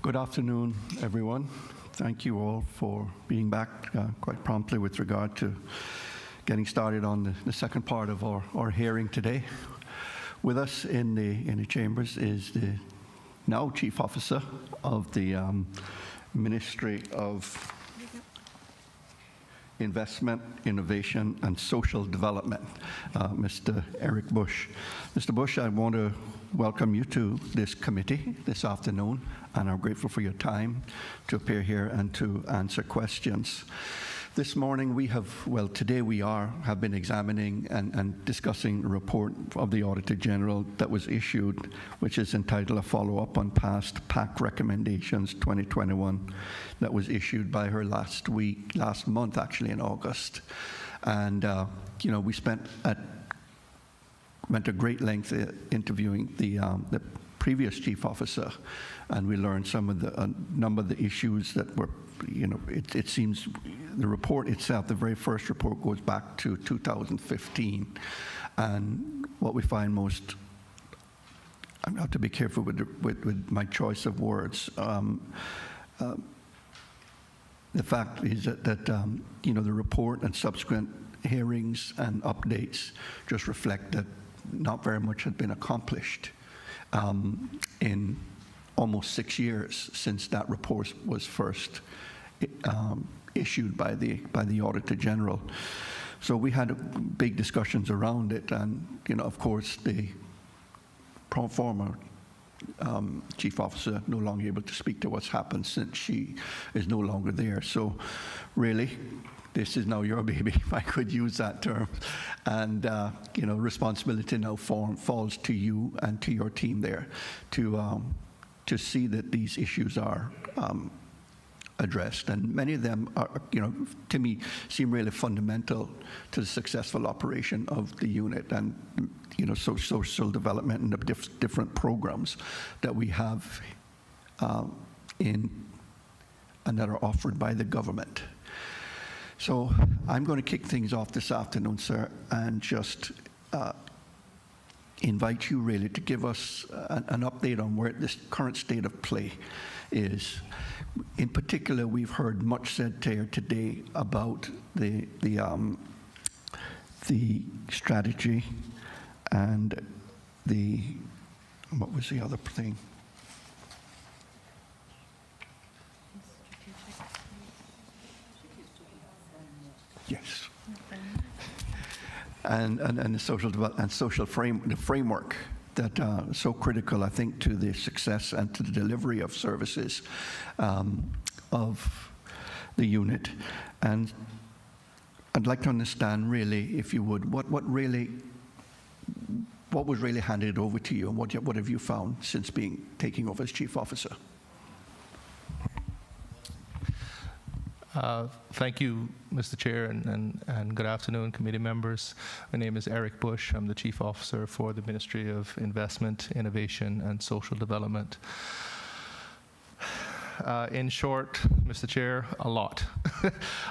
Good afternoon, everyone. Thank you all for being back quite promptly with regard to getting started on the second part of our hearing today. With us in the chambers is the now Chief Officer of the Ministry of Investment, Innovation, and Social Development, Mr. Eric Bush. Mr. Bush, I want to welcome you to this committee this afternoon, and I'm grateful for your time to appear here and to answer questions. This morning today we have been examining and discussing a report of the Auditor General that was issued, which is entitled A Follow-Up on Past PAC Recommendations 2021, that was issued by her last month actually in August. And, we went to great length interviewing the previous chief officer, and we learned a number of the issues that were, it seems the report itself, the very first report, goes back to 2015. And what we find most, I have to be careful with my choice of words. The fact is that the report and subsequent hearings and updates just reflect that not very much had been accomplished in almost 6 years since that report was first issued by the Auditor General. So we had big discussions around it, and of course the former Chief Officer no longer able to speak to what's happened since she is no longer there. So really, this is now your baby, if I could use that term. And, responsibility now falls to you and to your team there to see that these issues are addressed. And many of them are, to me, seem really fundamental to the successful operation of the unit and, social development and the different programs that we have and that are offered by the government. So I'm going to kick things off this afternoon, sir, and just invite you really to give us an update on where this current state of play is. In particular, we've heard much said here today about the strategy and what was the other thing? Yes. And the social development and social framework that is so critical, I think, to the success and to the delivery of services of the unit. And I'd like to understand, really, if you would, what was really handed over to you, and what have you found since taking over as Chief Officer? Thank you, Mr. Chair, and good afternoon, committee members. My name is Eric Bush. I'm the Chief Officer for the Ministry of Investment, Innovation, and Social Development. In short, Mr. Chair, a lot.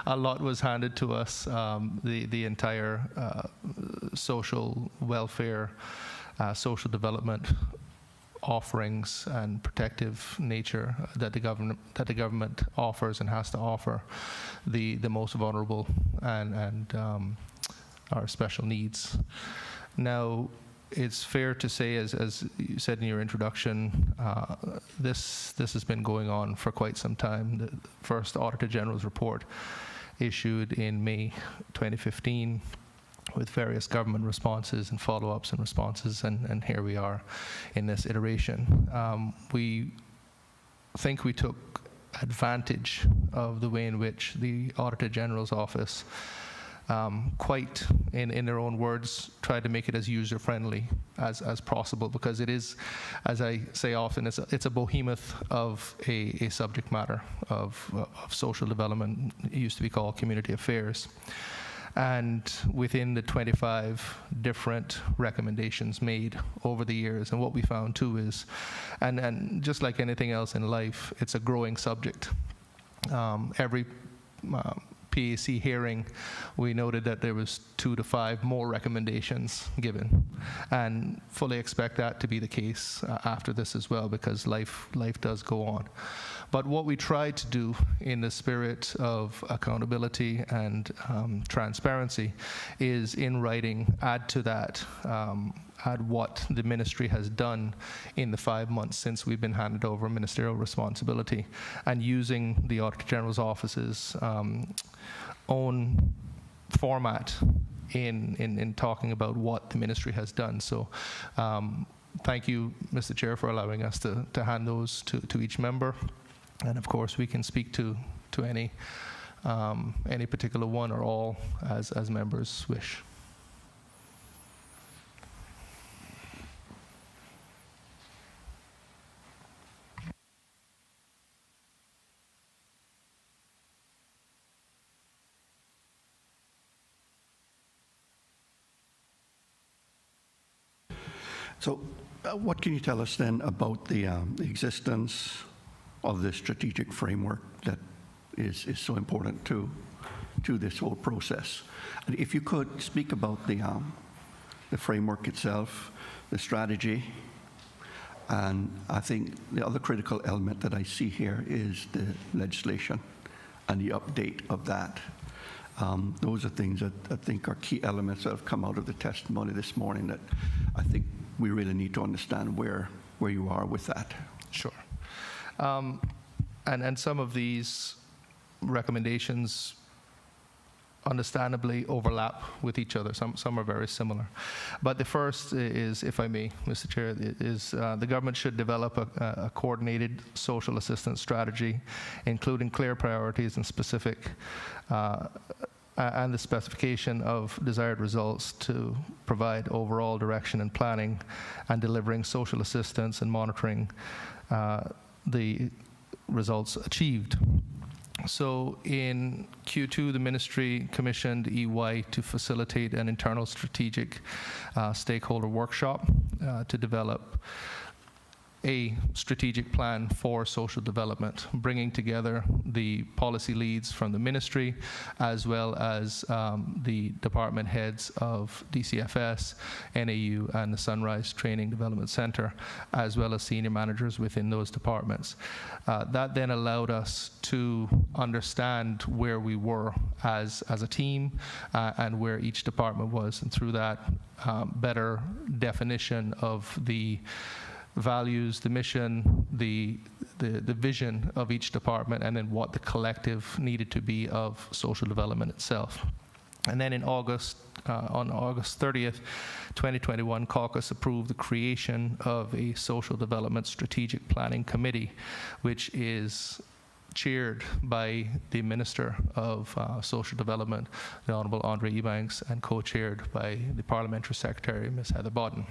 A lot was handed to us. The entire social welfare, social development offerings and protective nature that the government offers and has to offer the most vulnerable and our special needs. Now, it's fair to say, as you said in your introduction, this has been going on for quite some time. The first Auditor General's report issued in May 2015 with various government responses and follow-ups and responses, and here we are in this iteration. We think we took advantage of the way in which the Auditor General's office, quite in their own words, tried to make it as user-friendly as possible, because it is, as I say often, it's a behemoth of a subject matter of social development. It used to be called community affairs. And within the 25 different recommendations made over the years, and what we found too is, and just like anything else in life, it's a growing subject. Every PAC hearing, we noted that there was 2 to 5 more recommendations given, and fully expect that to be the case after this as well, because life does go on. But what we try to do in the spirit of accountability and transparency is, in writing, add to that, add what the ministry has done in the 5 months since we've been handed over ministerial responsibility, and using the Auditor General's Office's own format in talking about what the ministry has done. So thank you, Mr. Chair, for allowing us to hand those to each member. And of course, we can speak to any particular one or all as members wish. So what can you tell us then about the existence of this strategic framework that is so important to this whole process? And if you could speak about the framework itself, the strategy, and I think the other critical element that I see here is the legislation and the update of that. Those are things that I think are key elements that have come out of the testimony this morning that I think we really need to understand where you are with that. Sure. And some of these recommendations understandably overlap with each other. Some are very similar. But the first is, if I may, Mr. Chair, is the government should develop a coordinated social assistance strategy, including clear priorities and and the specification of desired results to provide overall direction and planning and delivering social assistance and monitoring the results achieved. So in Q2, the ministry commissioned EY to facilitate an internal strategic stakeholder workshop to develop a strategic plan for social development, bringing together the policy leads from the ministry, as well as the department heads of DCFS, NAU, and the Sunrise Training Development Center, as well as senior managers within those departments. That then allowed us to understand where we were as a team and where each department was, and through that, better definition of the values, the mission, the vision of each department, and then what the collective needed to be of social development itself. And then in August, on August 30th, 2021, caucus approved the creation of a social development strategic planning committee, which is chaired by the Minister of Social Development, the Honourable Andre Ebanks, and co-chaired by the Parliamentary Secretary, Ms. Heather Bodden.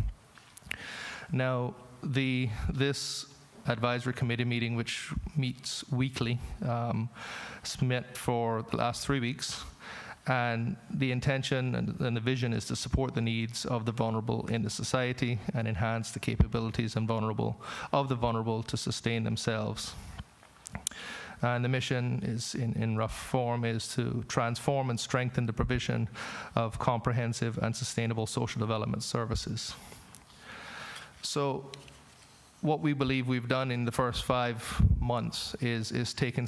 Now, this advisory committee meeting, which meets weekly, has met for the last 3 weeks, and the intention and the vision is to support the needs of the vulnerable in the society and enhance the capabilities of the vulnerable to sustain themselves. And the mission is, in rough form, is to transform and strengthen the provision of comprehensive and sustainable social development services. So what we believe we've done in the first 5 months is taken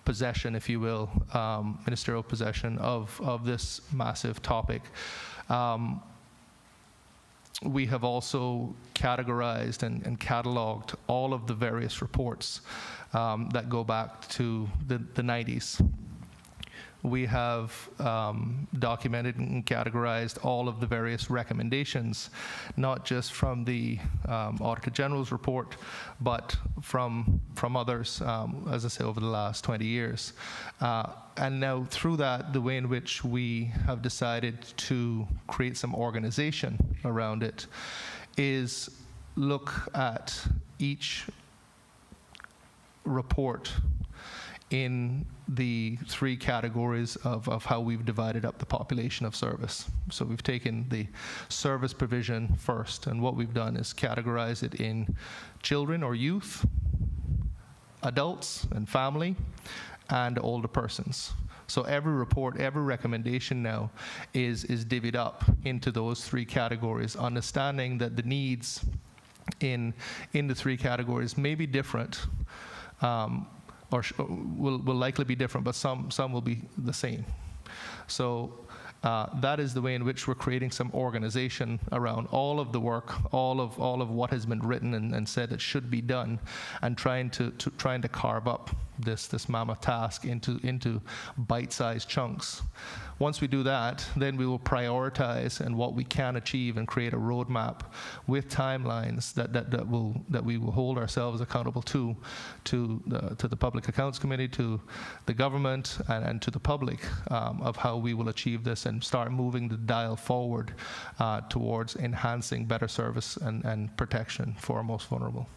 possession, if you will, ministerial possession of this massive topic. We have also categorized and cataloged all of the various reports that go back to the 90s. We have documented and categorized all of the various recommendations, not just from the Auditor General's report, but from others, as I say, over the last 20 years. And now through that, the way in which we have decided to create some organization around it is look at each report in the 3 categories of how we've divided up the population of service. So we've taken the service provision first, and what we've done is categorize it in children or youth, adults and family, and older persons. So every report, every recommendation now is divvied up into those three categories, understanding that the needs in the three categories may be different, or will likely be different, but some will be the same. So that is the way in which we're creating some organization around all of the work, all of what has been written and said that should be done, and trying to carve up this mammoth task into bite-sized chunks. Once we do that, then we will prioritize and what we can achieve and create a roadmap with timelines that we will hold ourselves accountable to the Public Accounts Committee, to the government, and to the public, of how we will achieve this and start moving the dial forward towards enhancing better service and protection for our most vulnerable.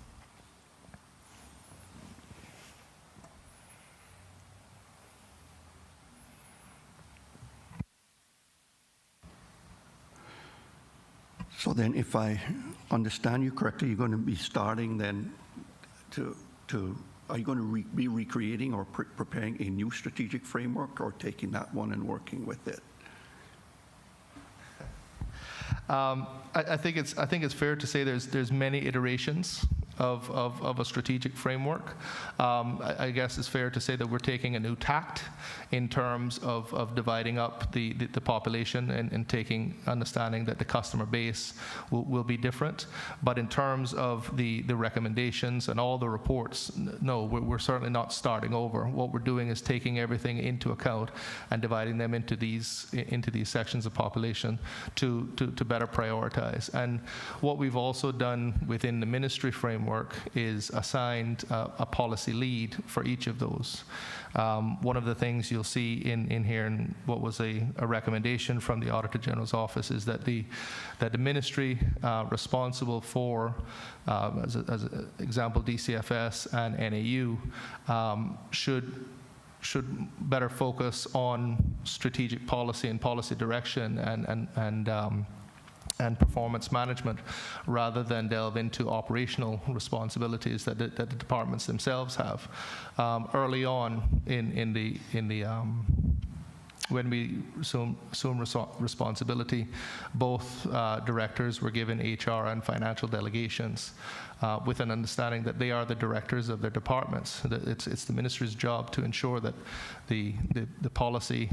So then, if I understand you correctly, you're going to be starting then are you going to be recreating or preparing a new strategic framework, or taking that one and working with it? I think it's fair to say there's many iterations of a strategic framework. I guess it's fair to say that we're taking a new tact in terms of dividing up the population and understanding that the customer base will be different. But in terms of the recommendations and all the reports, no, we're certainly not starting over. What we're doing is taking everything into account and dividing them into these sections of population to better prioritize. And what we've also done within the ministry framework is assigned a policy lead for each of those. One of the things you'll see in here, and what was a recommendation from the Auditor General's office, is that the ministry responsible for, as an example, DCFS and NAU, should better focus on strategic policy and policy direction and performance management, rather than delve into operational responsibilities that the departments themselves have. Early on when we assume responsibility, both directors were given HR and financial delegations, with an understanding that they are the directors of their departments. That it's the ministry's job to ensure that the policy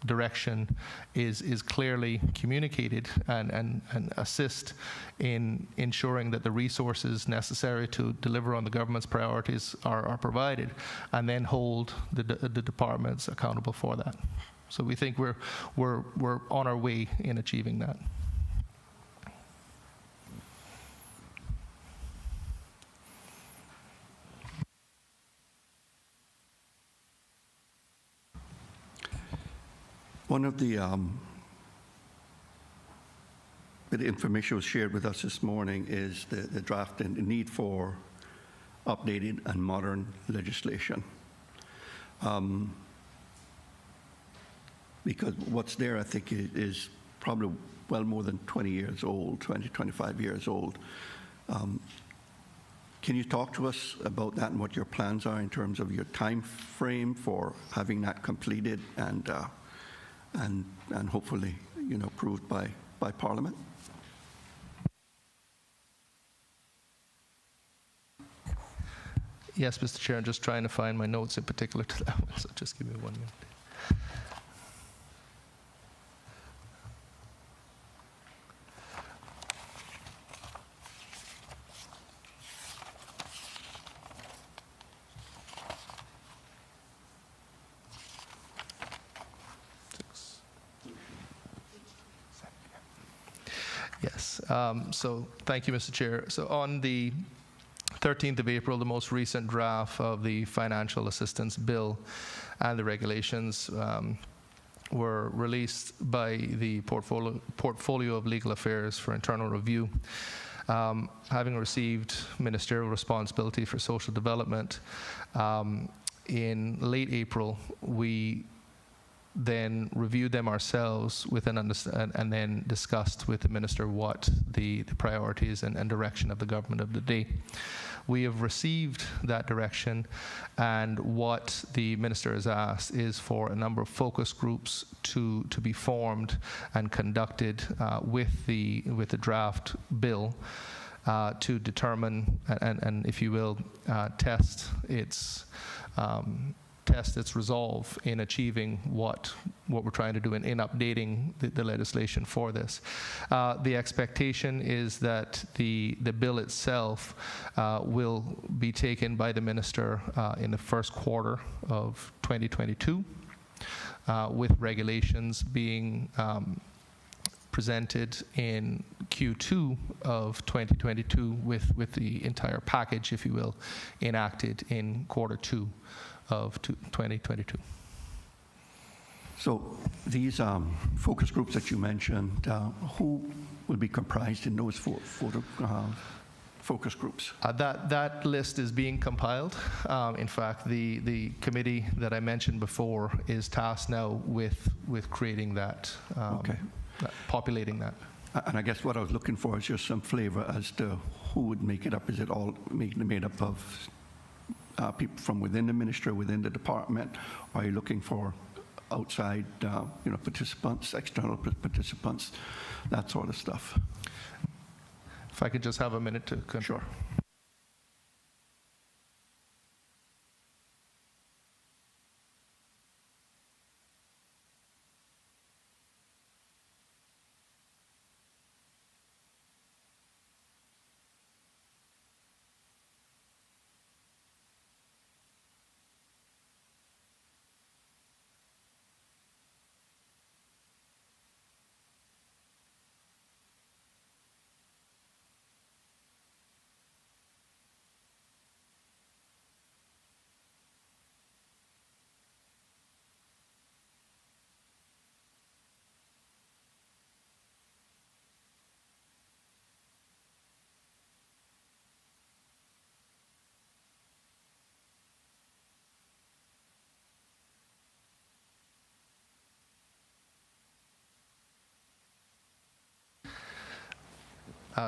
direction is clearly communicated and assist in ensuring that the resources necessary to deliver on the government's priorities are provided, and then hold the departments accountable for that. So we think we're on our way in achieving that. One of the bit of information was shared with us this morning is the draft and the need for updated and modern legislation. Because what's there, I think, is probably well more than 20 years old, 20, 25 years old. Can you talk to us about that and what your plans are in terms of your time frame for having that completed and hopefully, approved by Parliament? Yes, Mr. Chair, I'm just trying to find my notes in particular to that one, so just give me 1 minute. Yes, so thank you, Mr. Chair. So on the 13th of April, the most recent draft of the Financial Assistance Bill and the regulations were released by the Portfolio of Legal Affairs for internal review. Having received ministerial responsibility for social development, in late April, we then reviewed them ourselves and then discussed with the minister what the priorities and direction of the government of the day We have received that direction, and what the minister has asked is for a number of focus groups to be formed and conducted with the draft bill to determine and if you will, test its resolve in achieving what we're trying to do in updating the legislation for this. The expectation is that the bill itself will be taken by the minister in the first quarter of 2022, with regulations being presented in Q2 of 2022 with the entire package, if you will, enacted in quarter 2 of 2022. So these focus groups that you mentioned, who will be comprised in those focus groups? That list is being compiled. In fact, the committee that I mentioned before is tasked now with creating that, populating that. And I guess what I was looking for is just some flavor as to who would make it up. Is it all made up of people from within the ministry, within the department? Or are you looking for outside, participants, external participants, that sort of stuff? If I could just have a minute to confirm. Sure.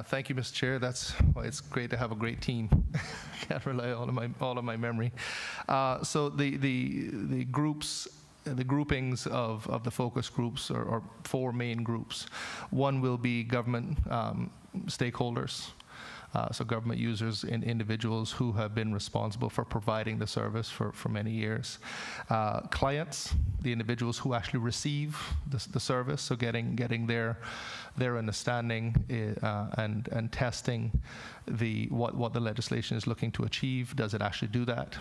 Thank you, Mr. Chair. That's why it's great to have a great team. Can't rely on all of my memory. So the groups, the groupings of the focus groups are 4 main groups. One will be government stakeholders. So government users and individuals who have been responsible for providing the service for many years. Clients, the individuals who actually receive the service, so getting their understanding and testing what the legislation is looking to achieve. Does it actually do that?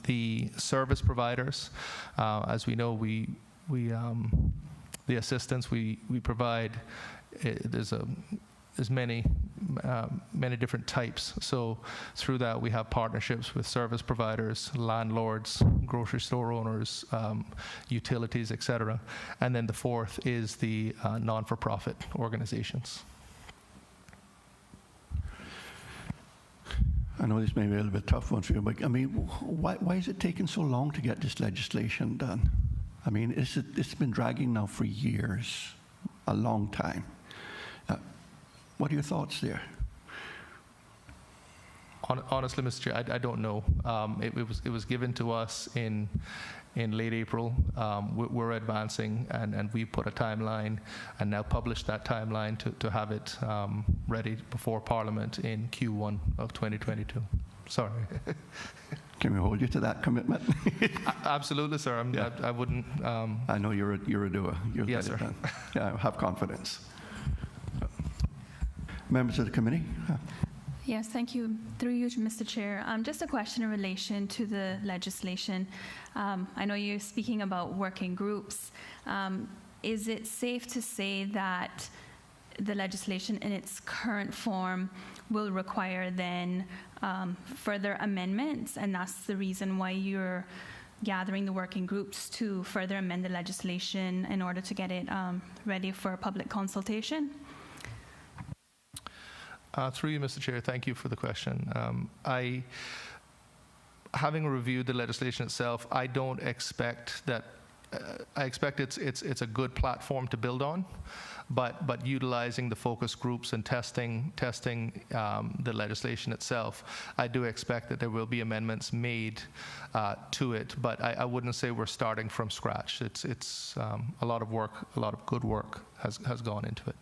The service providers, as we know, the assistance we provide, there's many different types. So through that, we have partnerships with service providers, landlords, grocery store owners, utilities, etc. And then the fourth is the non-for-profit organizations. I know this may be a little bit tough one for you, but I mean, why is it taking so long to get this legislation done? I mean, it's been dragging now for years, a long time. What are your thoughts there? Honestly, Mr. Chair, I don't know. It was given to us in late April. We're advancing, and we put a timeline and now published that timeline to have it ready before Parliament in Q1 of 2022. Sorry. Can we hold you to that commitment? Absolutely, sir. I wouldn't. I know you're a doer. You'll yes, get it sir. done. Yeah, I have confidence. Members of the committee? Yes, thank you. Through you, Mr. Chair. Just a question in relation to the legislation. I know you're speaking about working groups. Is it safe to say that the legislation in its current form will require then further amendments, and that's the reason why you're gathering the working groups to further amend the legislation in order to get it ready for public consultation? Through you, Mr. Chair, thank you for the question. Having reviewed the legislation itself, I don't expect that I expect it's a good platform to build on, but utilizing the focus groups and testing the legislation itself, I do expect that there will be amendments made to it. But I wouldn't say we're starting from scratch. It's a lot of work, a lot of good work has gone into it.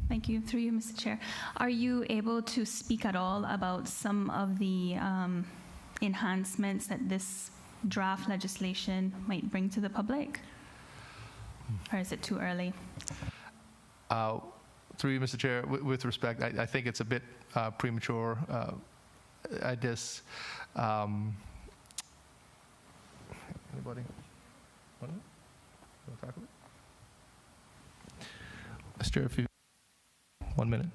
Thank you. Through you, Mr. Chair. Are you able to speak at all about some of the enhancements that this draft legislation might bring to the public? Or is it too early? Through you, Mr. Chair, with respect, I think it's a bit premature. I just, anybody want to talk about it? Mr. Chair, if you, 1 minute.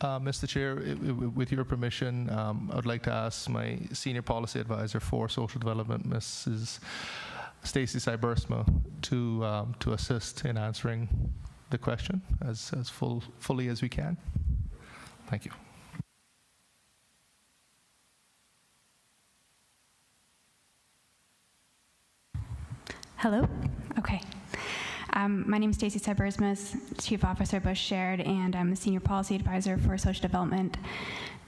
Mr. Chair, with your permission, I would like to ask my Senior Policy Advisor for Social Development, Mrs. Stacey Cybersma, to assist in answering the question as fully as we can. Thank you. Hello? Okay. My name is Stacey Cybersma, Chief Officer Bush Shared, and I'm the Senior Policy Advisor for Social Development.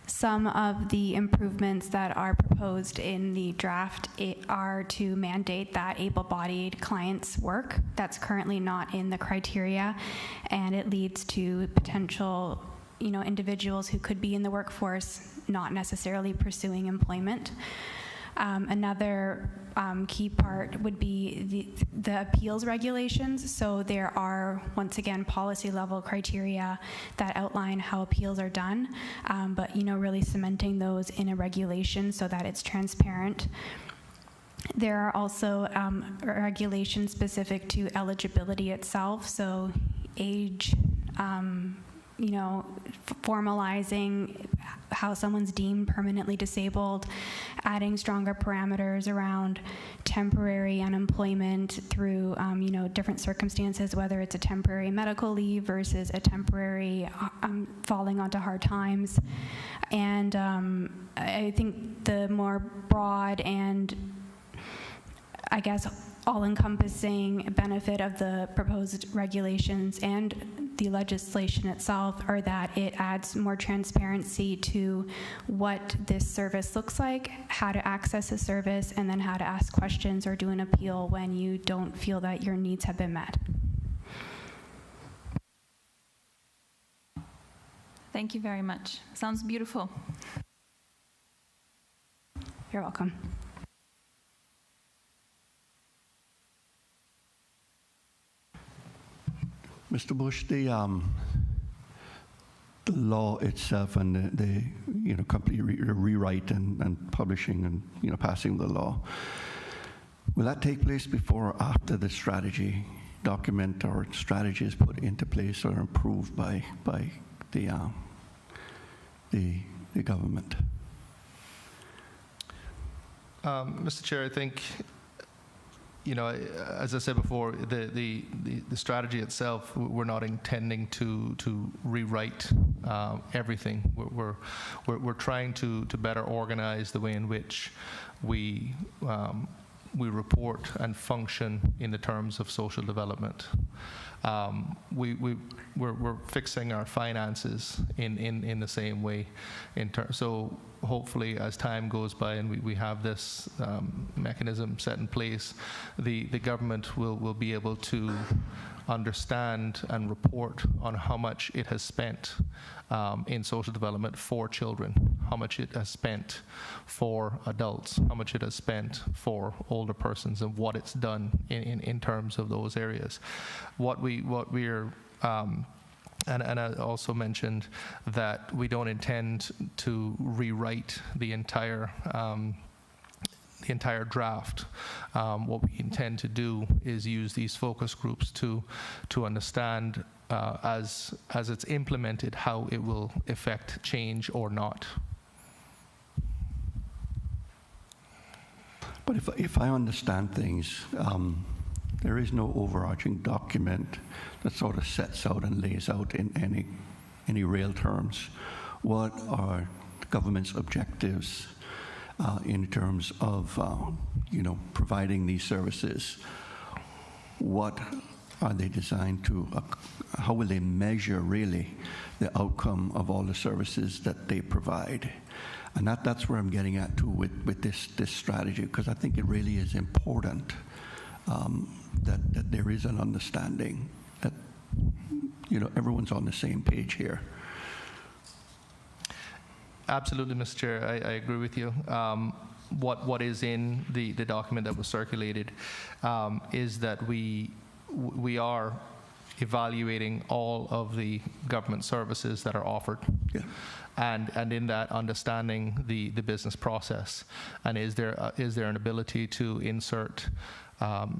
Some of the improvements that are proposed in the draft are to mandate that able-bodied clients work. That's currently not in the criteria, and it leads to potential, individuals who could be in the workforce not necessarily pursuing employment. Another key part would be the appeals regulations. So there are, once again, policy level criteria that outline how appeals are done, but really cementing those in a regulation so that it's transparent. There are also regulations specific to eligibility itself, so age, formalizing how someone's deemed permanently disabled, adding stronger parameters around temporary unemployment through, different circumstances, whether it's a temporary medical leave versus a temporary falling onto hard times. And I think the more broad and, I guess, all-encompassing benefit of the proposed regulations and the legislation itself are that it adds more transparency to what this service looks like, how to access a service, and then how to ask questions or do an appeal when you don't feel that your needs have been met. Thank you very much. Sounds beautiful. You're welcome. Mr. Bush, the law itself and the complete rewrite and publishing and passing the law, will that take place before or after the strategy document or strategy is put into place or approved by the government? Mr. Chair, I think, as I said before, the strategy itself, we're not intending to rewrite everything. We're trying to better organize the way in which we report and function in the terms of social development. We're fixing our finances in the same way. So hopefully, as time goes by and we have this mechanism set in place, the government will be able to understand and report on how much it has spent in social development for children, how much it has spent for adults, how much it has spent for older persons, and what it's done in terms of those areas. What we're And I also mentioned that we don't intend to rewrite the entire draft. What we intend to do is use these focus groups to understand as it's implemented how it will affect change or not. But if I understand things, there is no overarching document that sort of sets out and lays out in any real terms what are the government's objectives in terms of providing these services. What are they designed to? How will they measure really the outcome of all the services that they provide? And that's where I'm getting at too with this strategy, because I think it really is important that there is an understanding that everyone's on the same page here. Absolutely, Mr. Chair, I agree with you. What is in the document that was circulated is that we are evaluating all of the government services that are offered. Yeah. And in that, understanding the business process, and is there an ability to insert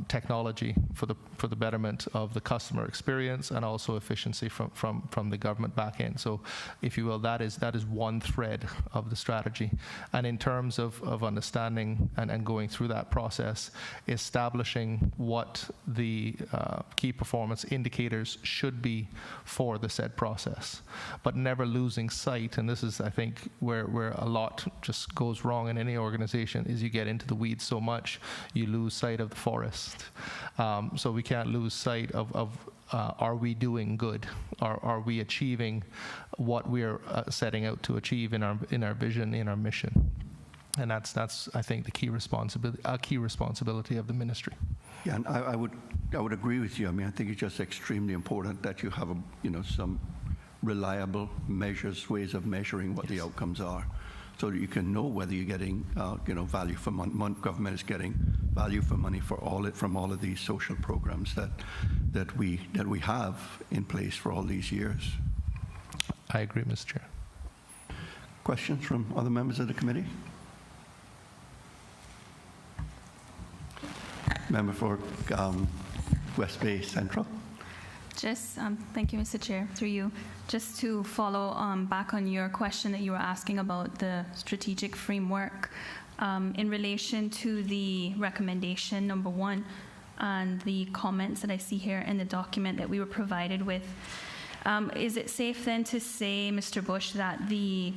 technology for the betterment of the customer experience and also efficiency from the government back end. So, if you will, that is one thread of the strategy. And in terms of understanding and going through that process, establishing what the key performance indicators should be for the said process, but never losing sight. And this is, I think, where a lot just goes wrong in any organization, is you get into the weeds so much, you lose sight of the forest. So we can't lose sight of are we doing good? Are we achieving what we're setting out to achieve in our vision, in our mission? And that's I think the key responsibility of the ministry. Yeah, and I would agree with you. I mean, I think it's just extremely important that you have some reliable measures, ways of measuring what the outcomes are, so that you can know whether you're getting value for money. Government is getting value for money from all of these social programs that we have in place for all these years. I agree, Mr. Chair. Questions from other members of the committee? Member for West Bay Central. Just, thank you, Mr. Chair, through you. Just to follow back on your question that you were asking about the strategic framework, in relation to the recommendation number 1 and the comments that I see here in the document that we were provided with, is it safe then to say, Mr. Bush, that the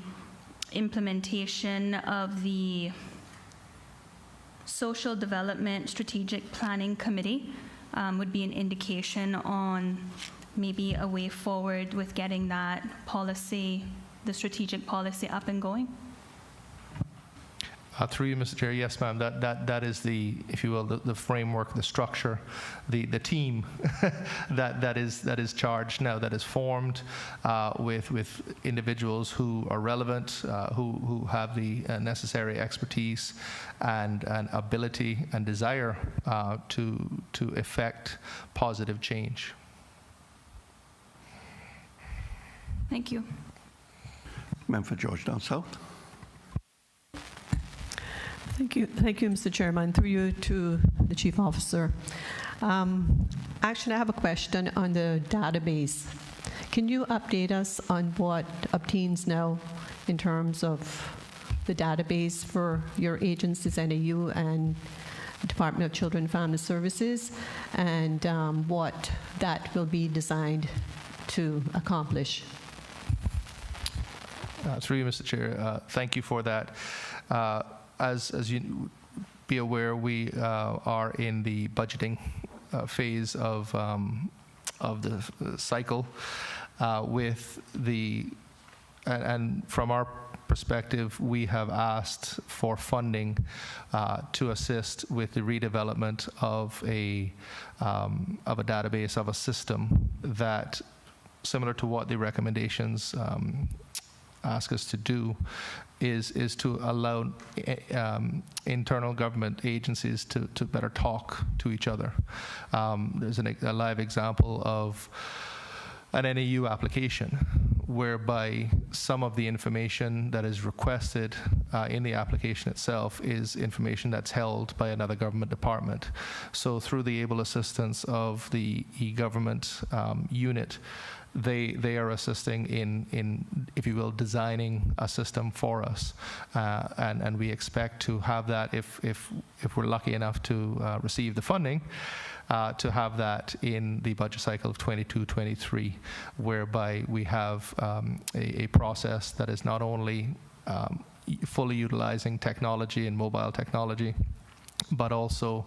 implementation of the Social Development Strategic Planning Committee would be an indication on maybe a way forward with getting that policy, the strategic policy, up and going? Through you, Mr. Chair, yes, ma'am. That is the, if you will, the framework, the structure, the team that is charged now, that is formed with individuals who are relevant, who have the necessary expertise and ability and desire to effect positive change. Thank you. Member for Georgetown South. Thank you, Mr. Chairman. Through you to the Chief Officer. Actually, I have a question on the database. Can you update us on what obtains now in terms of the database for your agencies, NAU and Department of Children and Family Services, and what that will be designed to accomplish? Through you, Mr. Chair, thank you for that. As you be aware, we are in the budgeting phase of the cycle with and from our perspective, we have asked for funding to assist with the redevelopment of a database, of a system that, similar to what the recommendations ask us to do, is to allow internal government agencies to better talk to each other. There's a live example of an NAU application, whereby some of the information that is requested in the application itself is information that's held by another government department. So through the able assistance of the e-government unit, they are assisting in, if you will, designing a system for us, and we expect to have that if we're lucky enough to receive the funding, to have that in the budget cycle of 22-23, whereby we have a process that is not only fully utilizing technology and mobile technology, but also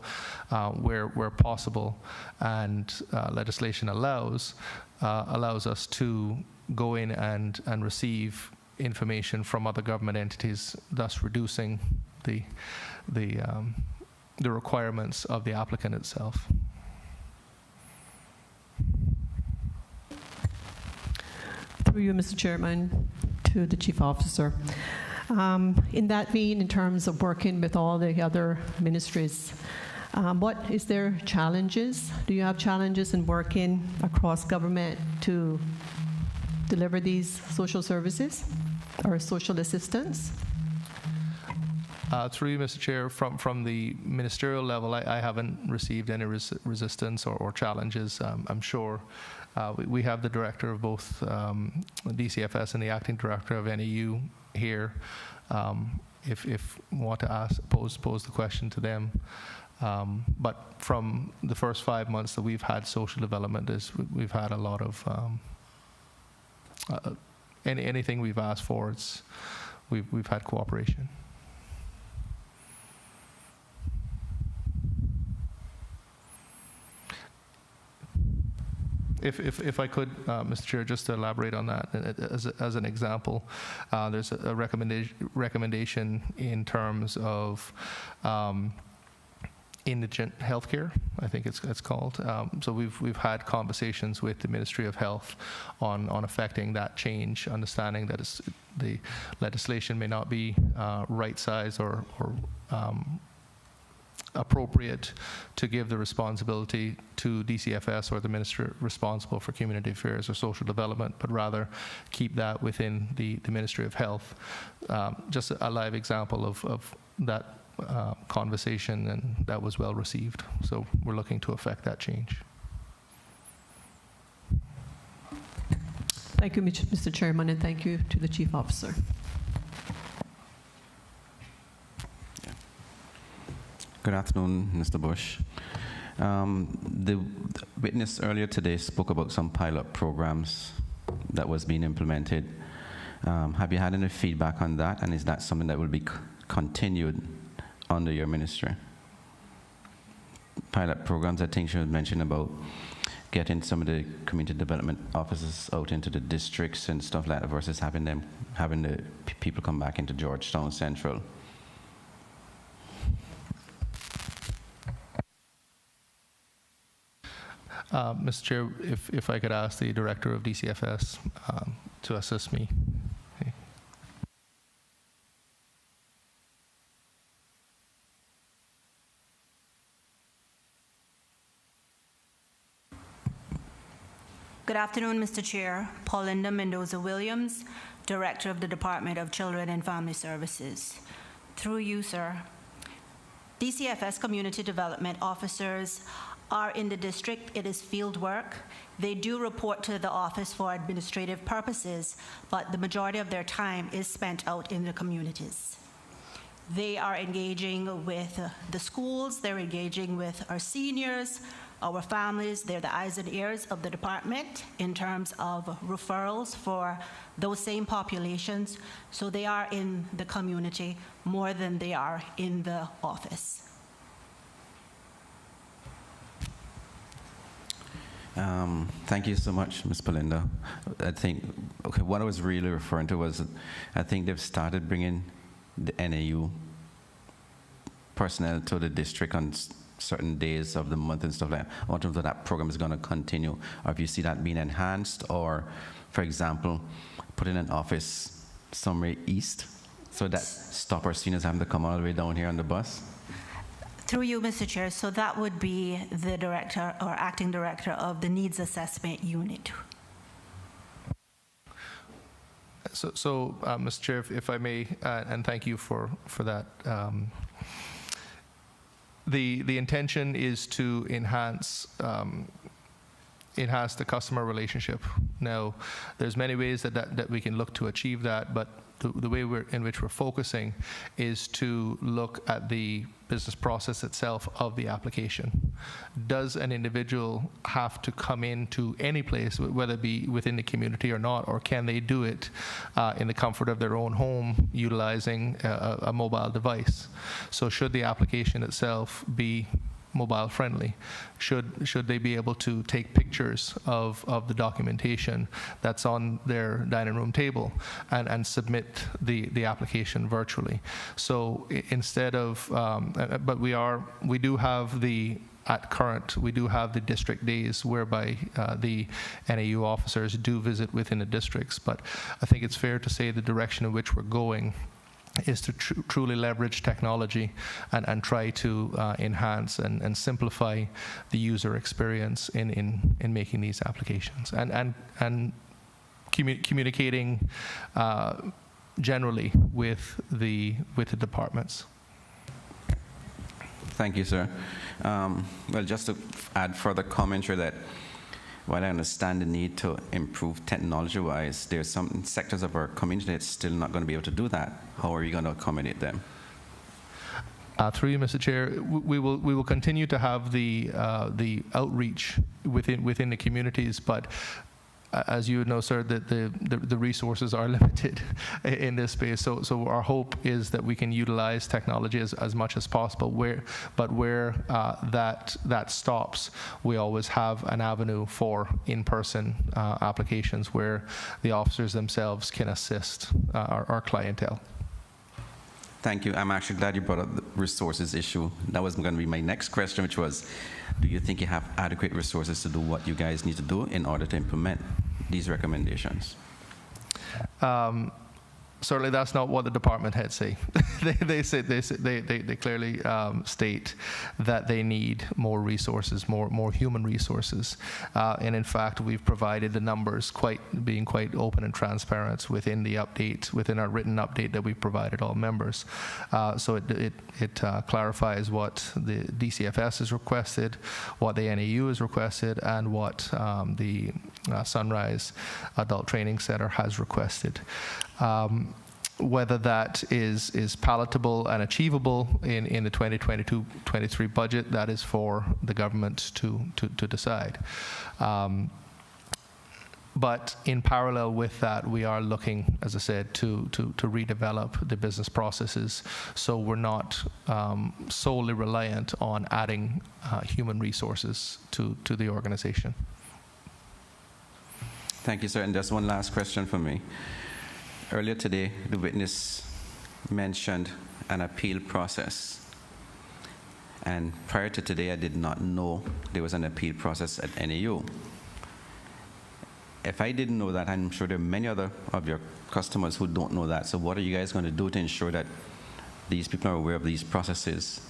where possible and legislation allows us to go in and receive information from other government entities, thus reducing the requirements of the applicant itself. Through you, Mr. Chairman, to the Chief Officer. In that vein, in terms of working with all the other ministries, what is their challenges? Do you have challenges in working across government to deliver these social services or social assistance? Through you, Mr. Chair, from the ministerial level, I haven't received any resistance or challenges. I'm sure we have the director of both DCFS and the acting director of NAU here. If you want to pose the question to them. But from the first 5 months that we've had social development, we've had a lot of anything we've asked for. We've had cooperation. If I could, Mr. Chair, just to elaborate on that, as an example, there's a recommendation in terms of indigent healthcare, I think it's called. So we've had conversations with the Ministry of Health on affecting that change, understanding that the legislation may not be right size or appropriate to give the responsibility to DCFS or the minister responsible for community affairs or social development, but rather keep that within the Ministry of Health. Just a live example of that conversation, and that was well received. So we're looking to affect that change. Thank you, Mr. Chairman, and thank you to the Chief Officer. Good afternoon, Mr. Bush. The witness earlier today spoke about some pilot programs that was being implemented. Have you had any feedback on that, and is that something that will be continued under your ministry? Pilot programs, I think she was mentioning about getting some of the community development officers out into the districts and stuff like that versus having the people come back into Georgetown Central. Mr. Chair, if I could ask the director of DCFS to assist me. Okay. Good afternoon, Mr. Chair. Paulinda Mendoza-Williams, Director of the Department of Children and Family Services. Through you, sir. DCFS community development officers are in the district. It is field work. They do report to the office for administrative purposes, but the majority of their time is spent out in the communities. They are engaging with the schools, they're engaging with our seniors, our families. They're the eyes and ears of the department in terms of referrals for those same populations. So they are in the community more than they are in the office. Thank you so much, Ms. Paulinda. I think, okay, what I was really referring to was, I think they've started bringing the NAU personnel to the district on certain days of the month and stuff like that. I wonder if that program is going to continue, or if you see that being enhanced, or, for example, put in an office somewhere east, so that stop our seniors having to come all the way down here on the bus. Through you, Mr. Chair, so that would be the director or acting director of the Needs Assessment Unit. Mr. Chair, if I may, and thank you for that. The intention is to enhance the customer relationship. Now, there's many ways that we can look to achieve that, but the way in which we're focusing is to look at the business process itself of the application. Does an individual have to come into any place, whether it be within the community or not, or can they do it in the comfort of their own home utilizing a mobile device? So should the application itself be mobile friendly? Should they be able to take pictures of the documentation that's on their dining room table and submit the application virtually? So instead of, but we do have the district days whereby the NAU officers do visit within the districts, but I think it's fair to say the direction in which we're going is to truly leverage technology and try to enhance and simplify the user experience in making these applications and communicating generally with the departments. Thank you, sir. Well, just to add further commentary that while I understand the need to improve technology-wise, there's some sectors of our community that's still not going to be able to do that. How are you going to accommodate them? Through you, Mr. Chair, we will continue to have the outreach within the communities, but as you know, sir, that the resources are limited in this space. So our hope is that we can utilize technology as much as possible. Where that stops, we always have an avenue for in-person applications where the officers themselves can assist our clientele. Thank you. I'm actually glad you brought up the resources issue. That was going to be my next question, which was, do you think you have adequate resources to do what you guys need to do in order to implement these recommendations? Certainly, that's not what the department heads say. They clearly state that they need more resources, more human resources, and in fact, we've provided the numbers being quite open and transparent within the update, within our written update that we provided all members. So it clarifies what the DCFS has requested, what the NAU has requested, and what the Sunrise Adult Training Center has requested. Whether that is palatable and achievable in the 2022-23 budget, that is for the government to decide. But in parallel with that, we are looking, as I said, to redevelop the business processes so we're not solely reliant on adding human resources to the organization. Thank you, sir. And just one last question for me. Earlier today, the witness mentioned an appeal process. And prior to today, I did not know there was an appeal process at NAU. If I didn't know that, I'm sure there are many other of your customers who don't know that. So what are you guys going to do to ensure that these people are aware of these processes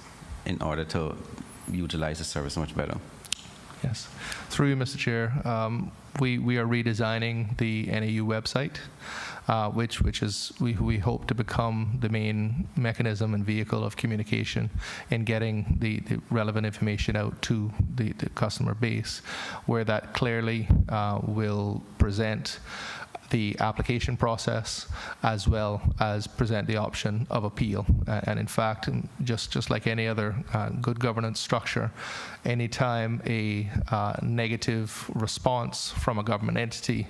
in order to utilize the service much better? Yes. Through you, Mr. Chair, we are redesigning the NAU website, which is we hope to become the main mechanism and vehicle of communication in getting the relevant information out to the customer base, where that clearly will present the application process as well as present the option of appeal. And in fact, just like any other good governance structure, anytime a negative response from a government entity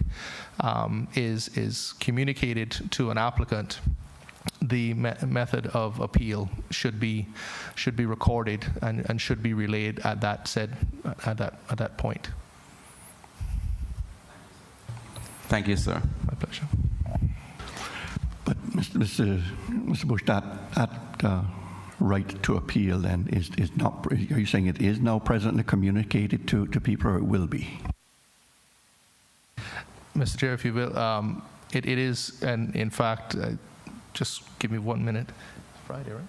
is communicated to an applicant, the method of appeal should be recorded and should be relayed at that point. Thank you, sir. My pleasure. But Mr. Bush, that right to appeal then is not, are you saying it is now presently communicated to people, or it will be? Mr. Chair, if you will, it is, and in fact, just give me 1 minute. Friday, right?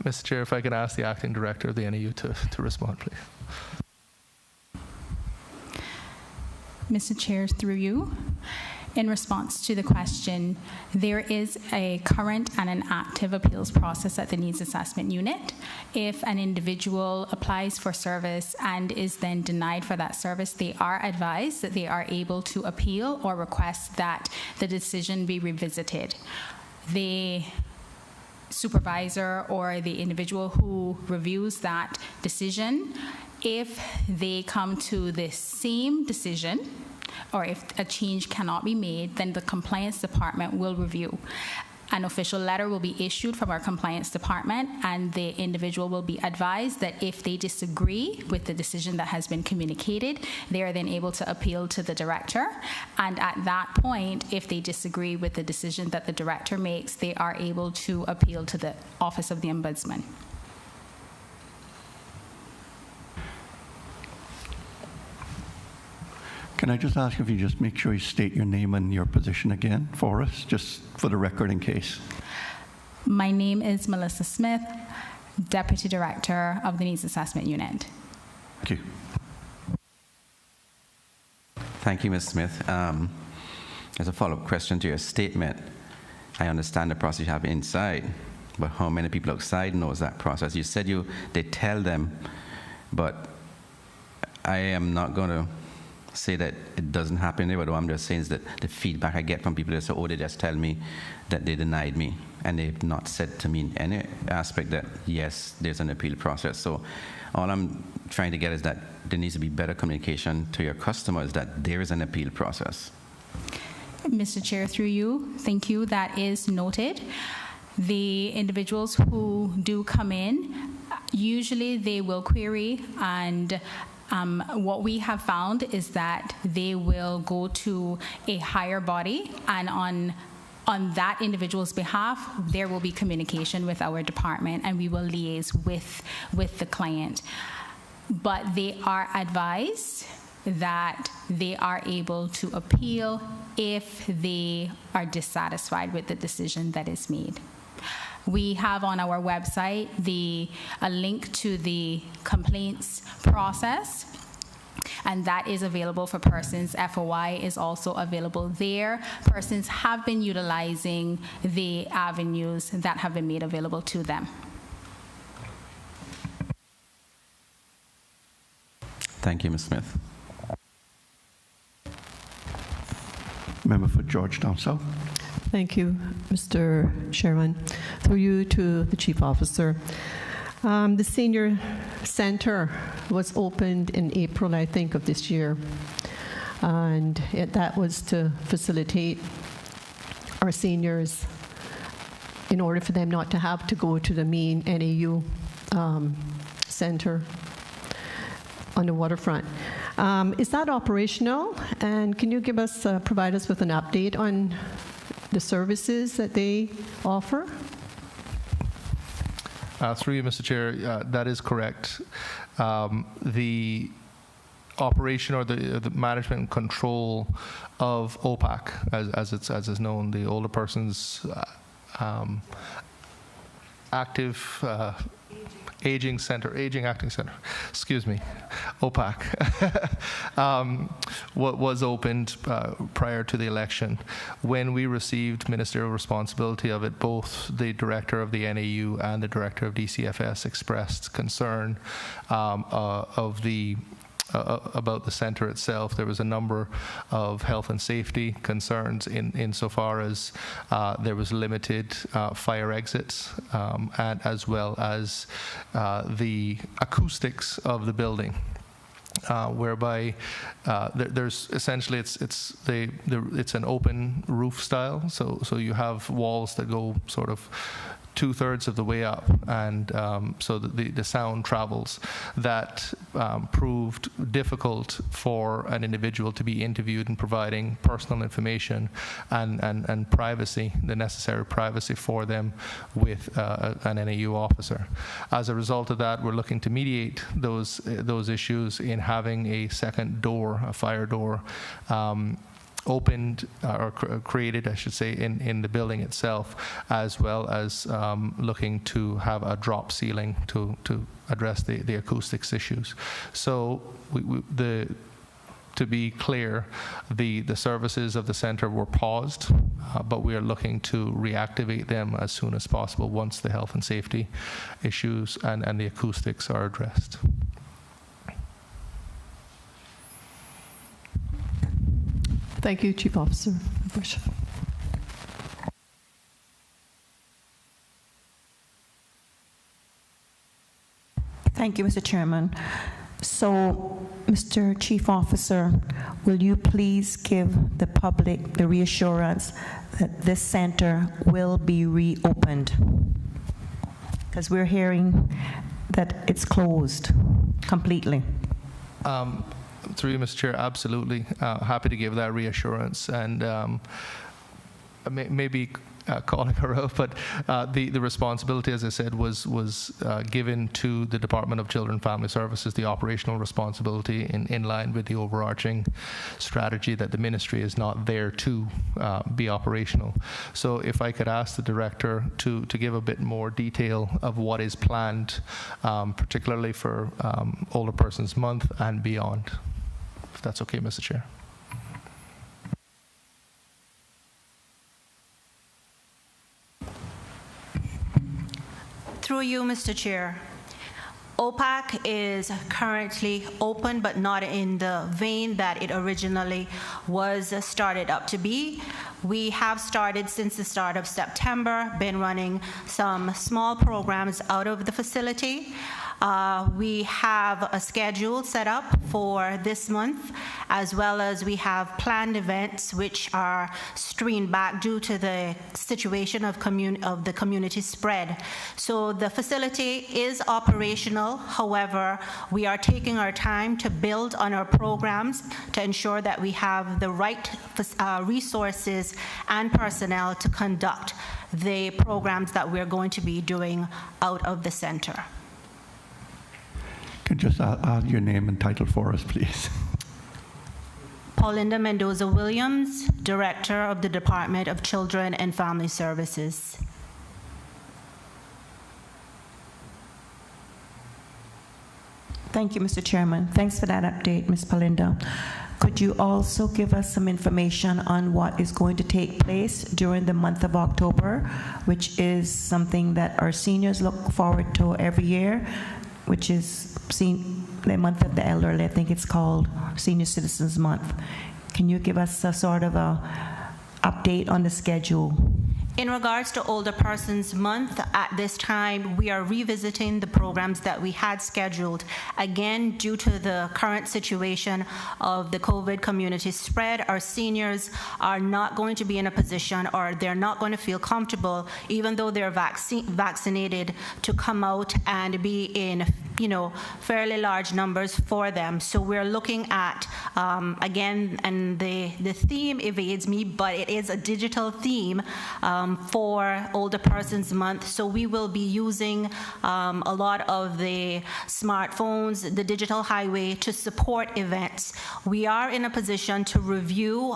Mr. Chair, if I can ask the acting director of the NAU to respond, please. Mr. Chair, through you, in response to the question, there is a current and an active appeals process at the Needs Assessment Unit. If an individual applies for service and is then denied for that service, they are advised that they are able to appeal or request that the decision be revisited. The supervisor or the individual who reviews that decision, if they come to the same decision, or if a change cannot be made, then the compliance department will review. An official letter will be issued from our compliance department, and the individual will be advised that if they disagree with the decision that has been communicated, they are then able to appeal to the director. And at that point, if they disagree with the decision that the director makes, they are able to appeal to the Office of the Ombudsman. Can I just ask if you just make sure you state your name and your position again for us, just for the record in case? My name is Melissa Smith, Deputy Director of the Needs Assessment Unit. Thank you. Thank you, Ms. Smith. As a follow-up question to your statement, I understand the process you have inside, but how many people outside knows that process? You said they tell them, but I am not going to say that it doesn't happen there, but what I'm just saying is that the feedback I get from people that say, oh, they just tell me that they denied me, and they've not said to me in any aspect that, yes, there's an appeal process. So all I'm trying to get is that there needs to be better communication to your customers that there is an appeal process. Mr. Chair, through you, thank you. That is noted. The individuals who do come in, usually they will query, and what we have found is that they will go to a higher body, and on that individual's behalf, there will be communication with our department, and we will liaise with the client. But they are advised that they are able to appeal if they are dissatisfied with the decision that is made. We have on our website a link to the complaints process, and that is available for persons. FOI is also available there. Persons have been utilizing the avenues that have been made available to them. Thank you, Ms. Smith. Member for Georgetown South. Thank you, Mr. Chairman. Through you to the Chief Officer. The Senior Center was opened in April, I think, of this year. And that was to facilitate our seniors in order for them not to have to go to the main NAU center on the waterfront. Is that operational? And can you provide us with an update on the services that they offer? Through you, Mr. Chair, that is correct. The operation or the management and control of OPAC, as is known, the Older Persons Active Aging Acting Center, excuse me, OPAC, what was opened prior to the election. When we received ministerial responsibility of it, both the director of the NAU and the director of DCFS expressed concern about the center itself. There was a number of health and safety concerns insofar as there was limited fire exits, and as well as the acoustics of the building. Whereby there's essentially it's an open roof style, so you have walls that go sort of 2/3 of the way up, and so the sound travels. That proved difficult for an individual to be interviewed and providing personal information and privacy, the necessary privacy for them with an NAU officer. As a result of that, we're looking to mediate those issues in having a second door, a fire door, opened or created, I should say, in the building itself, as well as looking to have a drop ceiling to address the acoustics issues. So to be clear, the services of the center were paused, but we are looking to reactivate them as soon as possible once the health and safety issues and the acoustics are addressed. Thank you, Chief Officer Bush. Thank you, Mr. Chairman. So, Mr. Chief Officer, will you please give the public the reassurance that this center will be reopened? Because we're hearing that it's closed completely. Through you, Mr. Chair, absolutely. Happy to give that reassurance, and maybe calling her out, but the responsibility, as I said, was given to the Department of Children and Family Services, the operational responsibility in line with the overarching strategy that the ministry is not there to be operational. So if I could ask the director to give a bit more detail of what is planned, particularly for Older Persons Month and beyond, if that's okay, Mr. Chair. Through you, Mr. Chair. OPAC is currently open, but not in the vein that it originally was started up to be. We have started since the start of September, been running some small programs out of the facility. We have a schedule set up for this month, as well as we have planned events which are streamed back due to the situation of the community spread. So the facility is operational. However, we are taking our time to build on our programs to ensure that we have the right resources and personnel to conduct the programs that we're going to be doing out of the center. Can you just add your name and title for us, please? Paulinda Mendoza Williams, Director of the Department of Children and Family Services. Thank you, Mr. Chairman. Thanks for that update, Ms. Paulinda. Could you also give us some information on what is going to take place during the month of October, which is something that our seniors look forward to every year, which is the month of the elderly? I think it's called Senior Citizens Month. Can you give us a sort of a update on the schedule? In regards to Older Persons Month, at this time, we are revisiting the programs that we had scheduled. Again, due to the current situation of the COVID community spread, our seniors are not going to be in a position, or they're not going to feel comfortable, even though they're vaccinated, to come out and be in fairly large numbers for them. So we're looking at, again, and the theme evades me, but it is a digital theme for Older Persons Month. So we will be using a lot of the smartphones, the digital highway, to support events. We are in a position to review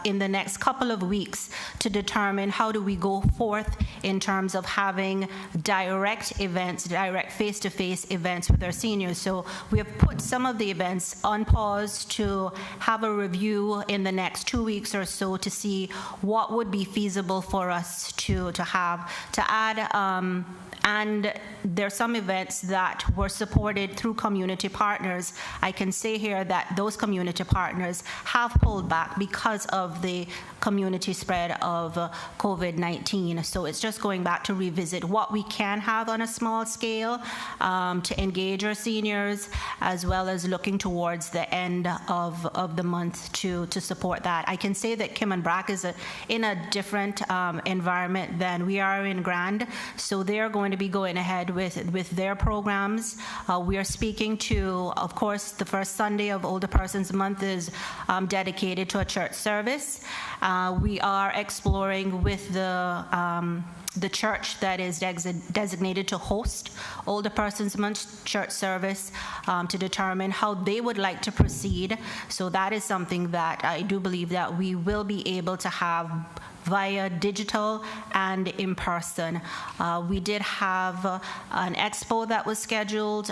in the next couple of weeks to determine how do we go forth in terms of having direct events, direct face-to-face events with our seniors. So we have put some of the events on pause to have a review in the next 2 weeks or so to see what would be feasible for us to add. And there are some events that were supported through community partners. I can say here that those community partners have pulled back because of the community spread of COVID-19. So it's just going back to revisit what we can have on a small scale to engage our seniors, as well as looking towards the end of the month to support that. I can say that Cayman Brac is in a different environment than we are in Grand, so they're going to be going ahead with their programs. We are speaking to, of course, the first Sunday of Older Persons Month is dedicated to a church service. We are exploring with the church that is designated to host older persons month church service to determine how they would like to proceed. So that is something that I do believe that we will be able to have via digital and in person. We did have an expo that was scheduled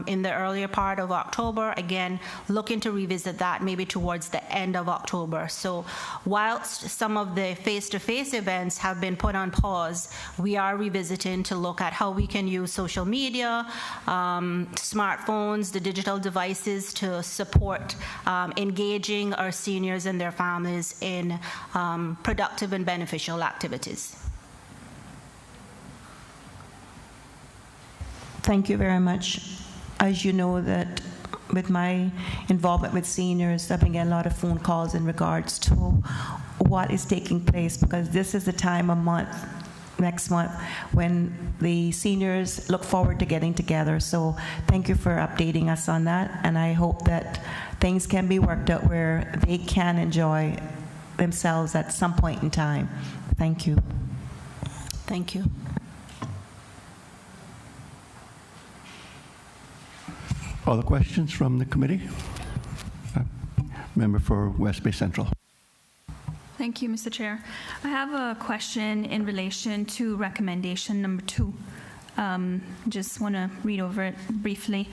in the earlier part of October. Again, looking to revisit that maybe towards the end of October. So whilst some of the face-to-face events have been put on pause, we are revisiting to look at how we can use social media, smartphones, the digital devices to support engaging our seniors and their families in productive and beneficial activities. Thank you very much. As you know, that with my involvement with seniors, I've been getting a lot of phone calls in regards to what is taking place, because this is the time of month, next month, when the seniors look forward to getting together. So thank you for updating us on that, and I hope that things can be worked out where they can enjoy themselves at some point in time. Thank you. Thank you. Other questions from the committee? Member for West Bay Central. Thank you, Mr. Chair. I have a question in relation to recommendation number 2. Just want to read over it briefly,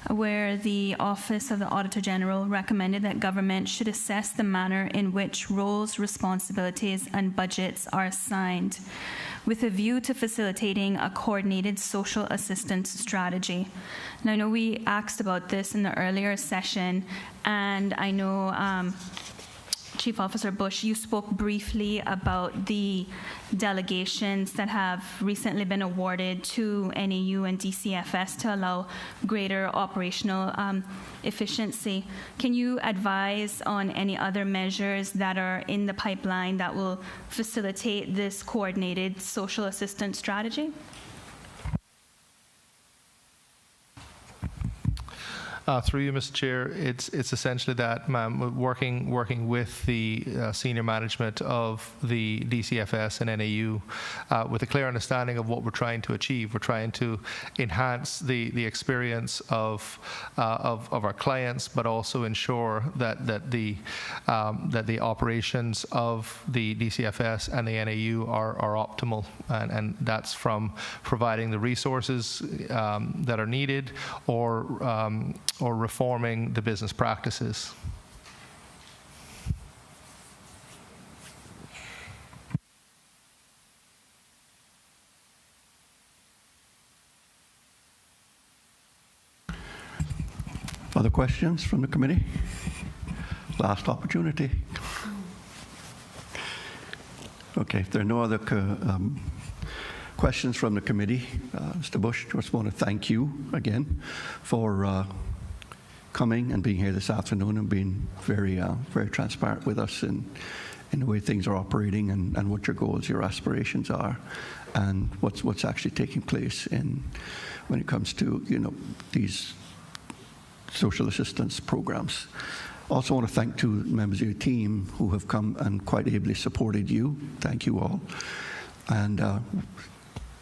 where the Office of the Auditor General recommended that government should assess the manner in which roles, responsibilities, and budgets are assigned with a view to facilitating a coordinated social assistance strategy. And I know we asked about this in the earlier session, and I know Chief Officer Bush, you spoke briefly about the delegations that have recently been awarded to NAU and DCFS to allow greater operational efficiency. Can you advise on any other measures that are in the pipeline that will facilitate this coordinated social assistance strategy? Through you, Mr. Chair, it's essentially that, ma'am, working with the senior management of the DCFS and NAU with a clear understanding of what we're trying to achieve. We're trying to enhance the experience of our clients, but also ensure that the operations of the DCFS and the NAU are optimal, and that's from providing the resources that are needed, or reforming the business practices. Other questions from the committee? Last opportunity. Okay, if there are no other questions from the committee, Mr. Bush, just want to thank you again for coming and being here this afternoon and being very transparent with us in the way things are operating and what your goals, your aspirations are, and what's actually taking place when it comes to these social assistance programs. Also want to thank 2 members of your team who have come and quite ably supported you. Thank you all. And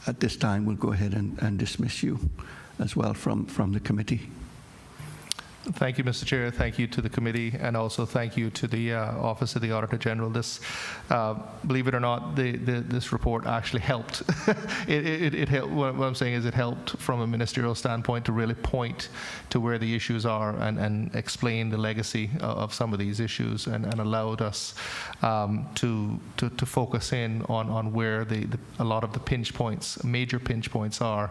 at this time, we'll go ahead and dismiss you as well from the committee. Thank you, Mr. Chair. Thank you to the committee, and also thank you to the Office of the Auditor General. This, believe it or not, this report actually helped. it helped. What I'm saying is, it helped from a ministerial standpoint to really point to where the issues are and explain the legacy of some of these issues, and allowed us to focus in on where a lot of the pinch points, major pinch points, are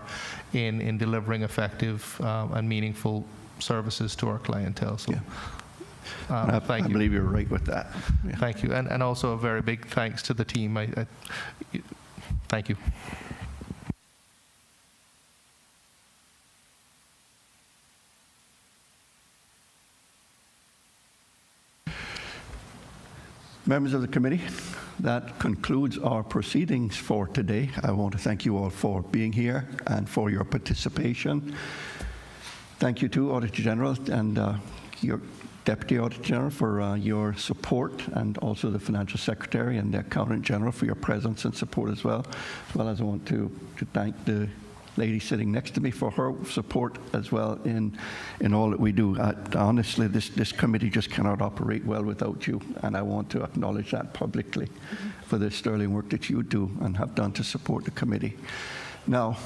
in delivering effective and meaningful services to our clientele. So, yeah. Thank you. I believe you're right with that. Yeah. Thank you, and also a very big thanks to the team. Thank you. Members of the committee, that concludes our proceedings for today. I want to thank you all for being here and for your participation. Thank you to Auditor General and your Deputy Auditor General, for your support, and also the Financial Secretary and the Accountant General for your presence and support as well. As well as I want to thank the lady sitting next to me for her support as well in all that we do. Honestly, this committee just cannot operate well without you, and I want to acknowledge that publicly for the sterling work that you do and have done to support the committee. Now,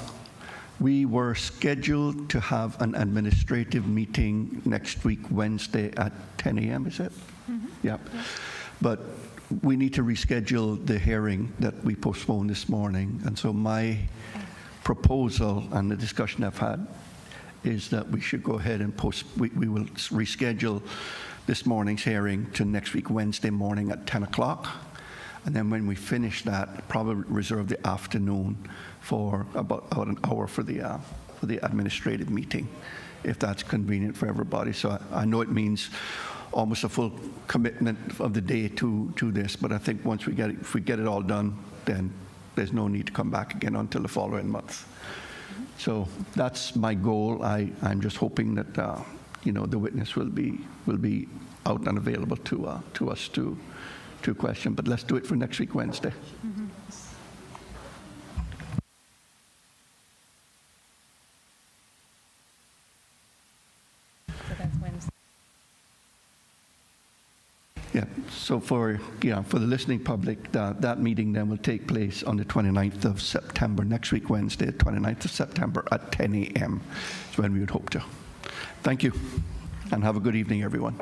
we were scheduled to have an administrative meeting next week, Wednesday at 10 a.m., is it? Mm-hmm. Yep. But we need to reschedule the hearing that we postponed this morning. And so my proposal and the discussion I've had is that we should go ahead and we will reschedule this morning's hearing to next week, Wednesday morning at 10 o'clock. And then when we finish that, probably reserve the afternoon for about an hour for the administrative meeting, if that's convenient for everybody. So I know it means almost a full commitment of the day to this, but I think once if we get it all done, then there's no need to come back again until the following month. So that's my goal. I'm just hoping that the witness will be out and available to us to question. But let's do it for next week, Wednesday. Mm-hmm. So that's Wednesday. Yeah, so for the listening public, that meeting then will take place on the 29th of September, next week, Wednesday, 29th of September at 10 a.m. is when we would hope to. Thank you, and have a good evening, everyone.